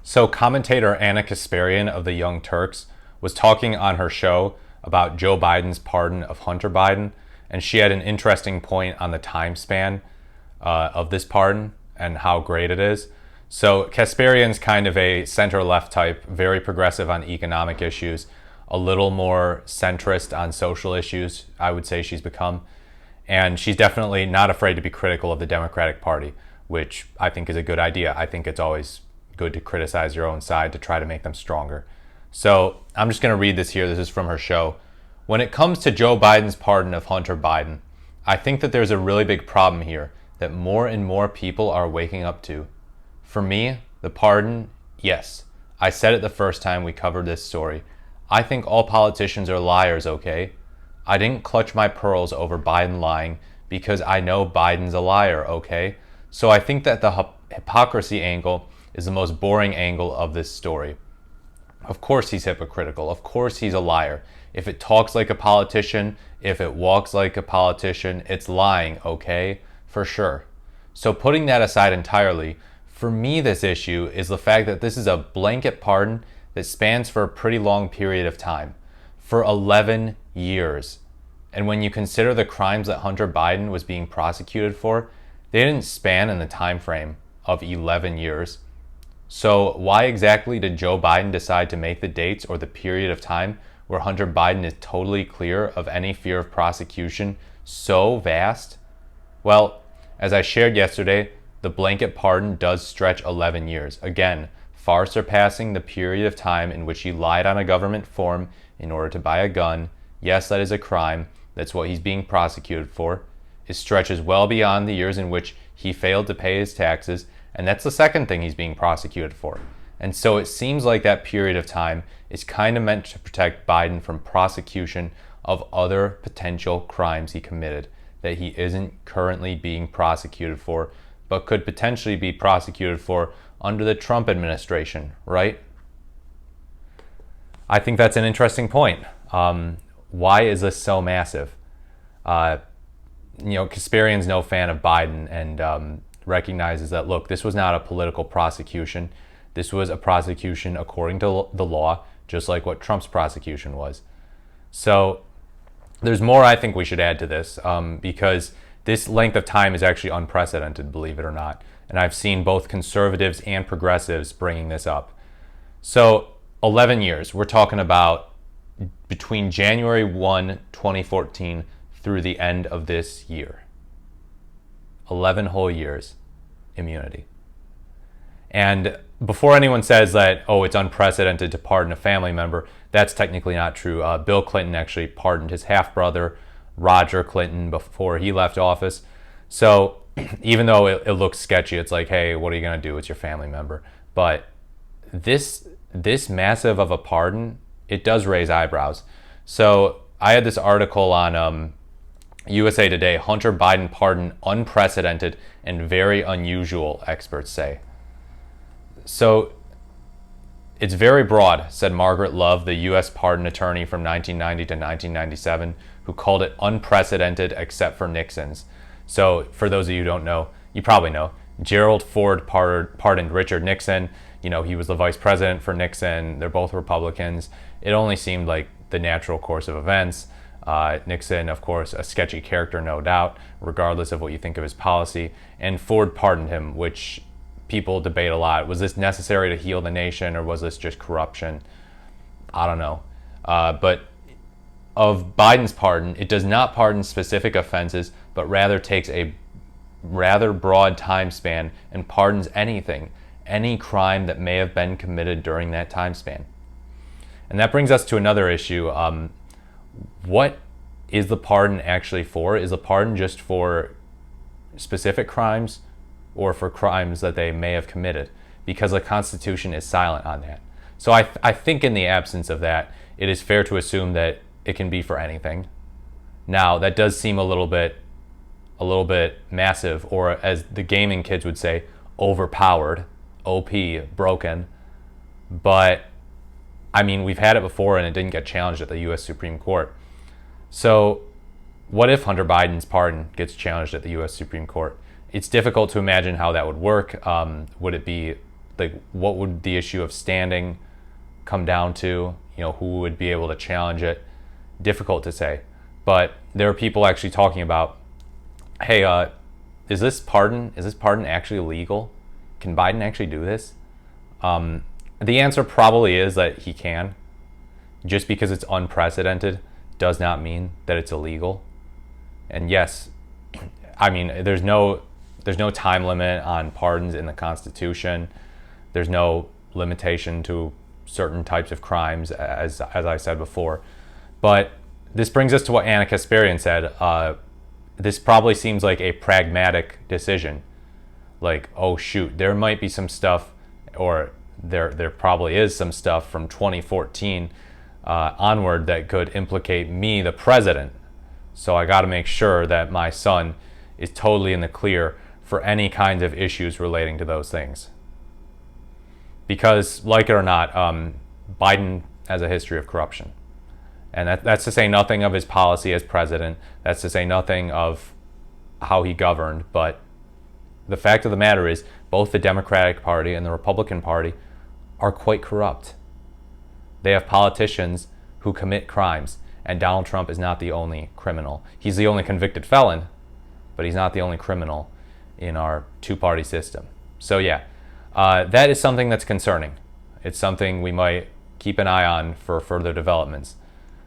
So, commentator Anna Kasparian of the Young Turks was talking on her show about Joe Biden's pardon of Hunter Biden, and she had an interesting point on the time span of this pardon and how great it is. So, Kasparian's kind of a center-left type, very progressive on economic issues, a little more centrist on social issues, I would say she's become. And she's definitely not afraid to be critical of the Democratic Party, which I think is a good idea. I think it's always good to criticize your own side to try to make them stronger. So I'm just going to read this here. This is from her show. When it comes to Joe Biden's pardon of Hunter Biden, I think that there's a really big problem here that more and more people are waking up to. For me, the pardon, yes. I said it the first time we covered this story. I think all politicians are liars, okay? I didn't clutch my pearls over Biden lying because I know Biden's a liar, okay? So I think that the hypocrisy angle is the most boring angle of this story. Of course he's hypocritical. Of course he's a liar. If it talks like a politician, if it walks like a politician, it's lying, okay? For sure. So putting that aside entirely, for me this issue is the fact that this is a blanket pardon that spans for a pretty long period of time. For 11 years. And when you consider the crimes that Hunter Biden was being prosecuted for, they didn't span in the time frame of 11 years. So why exactly did Joe Biden decide to make the dates or the period of time where Hunter Biden is totally clear of any fear of prosecution so vast? Well, as I shared yesterday, the blanket pardon does stretch 11 years. Again, far surpassing the period of time in which he lied on a government form in order to buy a gun. Yes, that is a crime. That's what he's being prosecuted for. It stretches well beyond the years in which he failed to pay his taxes, and that's the second thing he's being prosecuted for. And so it seems like that period of time is kind of meant to protect Biden from prosecution of other potential crimes he committed that he isn't currently being prosecuted for, but could potentially be prosecuted for under the Trump administration, right? I think that's an interesting point. Why is this so massive? Kasparian's no fan of Biden and recognizes that, look, this was not a political prosecution. This was a prosecution according to the law, just like what Trump's prosecution was. So there's more I think we should add to this because this length of time is actually unprecedented, believe it or not. And I've seen both conservatives and progressives bringing this up. So 11 years, we're talking about between January 1, 2014 through the end of this year. 11 whole years immunity. And before anyone says that, oh, it's unprecedented to pardon a family member, that's technically not true. Bill Clinton actually pardoned his half-brother, Roger Clinton, before he left office. So even though it looks sketchy, it's like, hey, what are you going to do? It's your family member. But this massive of a pardon, it does raise eyebrows. So I had this article on USA Today, Hunter Biden pardon unprecedented and very unusual, experts say. So it's very broad, said Margaret Love, the U.S. pardon attorney from 1990 to 1997, who called it unprecedented except for Nixon's. So for those of you who don't know, you probably know, Gerald Ford pardoned Richard Nixon. You know, he was the vice president for Nixon. They're both Republicans. It only seemed like the natural course of events. Nixon, of course, a sketchy character, no doubt, regardless of what you think of his policy. And Ford pardoned him, which people debate a lot. Was this necessary to heal the nation, or was this just corruption? I don't know. But of Biden's pardon, it does not pardon specific offenses, but rather takes a rather broad time span and pardons anything, any crime that may have been committed during that time span. And that brings us to another issue. What is the pardon actually for? Is the pardon just for specific crimes or for crimes that they may have committed? Because the Constitution is silent on that. So I think in the absence of that, it is fair to assume that it can be for anything. Now, that does seem a little bit massive, or as the gaming kids would say, overpowered, OP, broken. But I mean, we've had it before and it didn't get challenged at the U.S. Supreme Court. So what if Hunter Biden's pardon gets challenged at the U.S. Supreme Court? It's difficult to imagine how that would work. Would it be Like, what would the issue of standing come down to? Who would be able to challenge it? Difficult to say. But there are people actually talking about, hey, is this pardon actually legal? Can Biden actually do this? The answer probably is that he can. Just because it's unprecedented does not mean that it's illegal. And yes, I mean, there's no time limit on pardons in the Constitution. There's no limitation to certain types of crimes, as I said before. But this brings us to what Anna Kasparian said. This probably seems like a pragmatic decision. Like, oh shoot, there might be some stuff, or there probably is some stuff from 2014 onward that could implicate me, the president. So I got to make sure that my son is totally in the clear for any kinds of issues relating to those things. Because, like it or not, Biden has a history of corruption. And that's to say nothing of his policy as president. That's to say nothing of how he governed. But the fact of the matter is, both the Democratic Party and the Republican Party are quite corrupt. They have politicians who commit crimes. And Donald Trump is not the only criminal. He's the only convicted felon, but he's not the only criminal in our two-party system. So yeah, that is something that's concerning. It's something we might keep an eye on for further developments.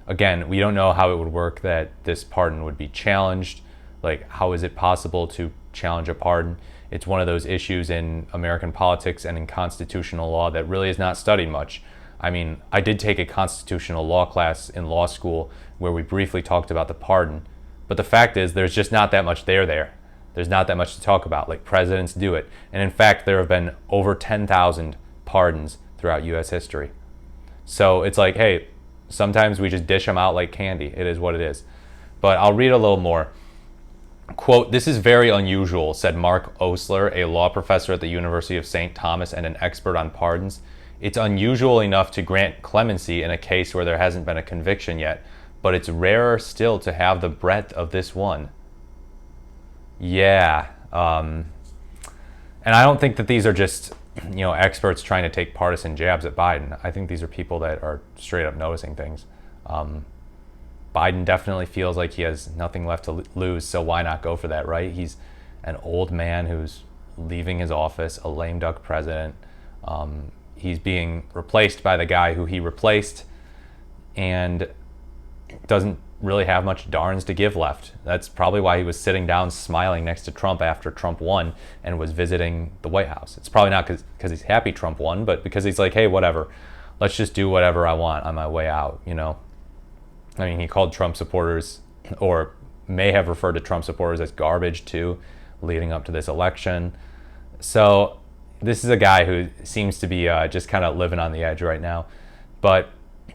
Again, we don't know how it would work that this pardon would be challenged. Like, how is it possible to challenge a pardon? It's one of those issues in American politics and in constitutional law that really is not studied much. I mean, I did take a constitutional law class in law school where we briefly talked about the pardon. But the fact is, there's just not that much there. There's not that much to talk about. Like, presidents do it. And in fact, there have been over 10,000 pardons throughout U.S. history. So it's like, hey, sometimes we just dish them out like candy. It is what it is. But I'll read a little more. Quote, "This is very unusual," said Mark Osler, a law professor at the University of St. Thomas and an expert on pardons. "It's unusual enough to grant clemency in a case where there hasn't been a conviction yet, but it's rarer still to have the breadth of this one." Yeah. And I don't think that these are just, experts trying to take partisan jabs at Biden. I think these are people that are straight up noticing things. Biden definitely feels like he has nothing left to lose, so why not go for that, right? He's an old man who's leaving his office, a lame duck president. He's being replaced by the guy who he replaced and doesn't really have much darns to give left. That's probably why he was sitting down smiling next to Trump after Trump won and was visiting the White House. It's probably not because he's happy Trump won, but because he's like, hey, whatever. Let's just do whatever I want on my way out, I mean, he called Trump supporters, or may have referred to Trump supporters as garbage too, leading up to this election. So this is a guy who seems to be just kind of living on the edge right now. But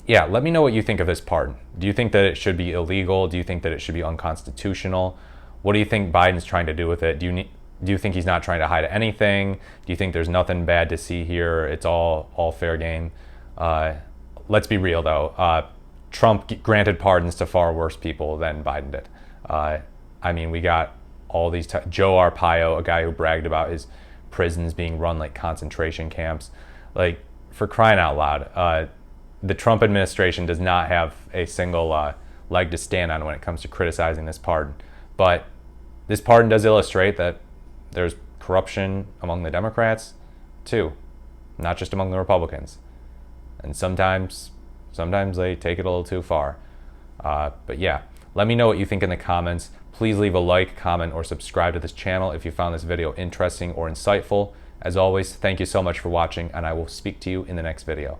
yeah, let me know what you think of this pardon. Do you think that it should be illegal? Do you think that it should be unconstitutional? What do you think Biden's trying to do with it? Do you think he's not trying to hide anything? Do you think there's nothing bad to see here? It's all fair game. Let's be real though. Trump granted pardons to far worse people than Biden did. I mean, we got all these Joe Arpaio, a guy who bragged about his prisons being run like concentration camps. Like, for crying out loud, the Trump administration does not have a single leg to stand on when it comes to criticizing this pardon. But this pardon does illustrate that there's corruption among the Democrats too, not just among the Republicans. And sometimes they take it a little too far. But yeah, let me know what you think in the comments. Please leave a like, comment, or subscribe to this channel if you found this video interesting or insightful. As always, thank you so much for watching, and I will speak to you in the next video.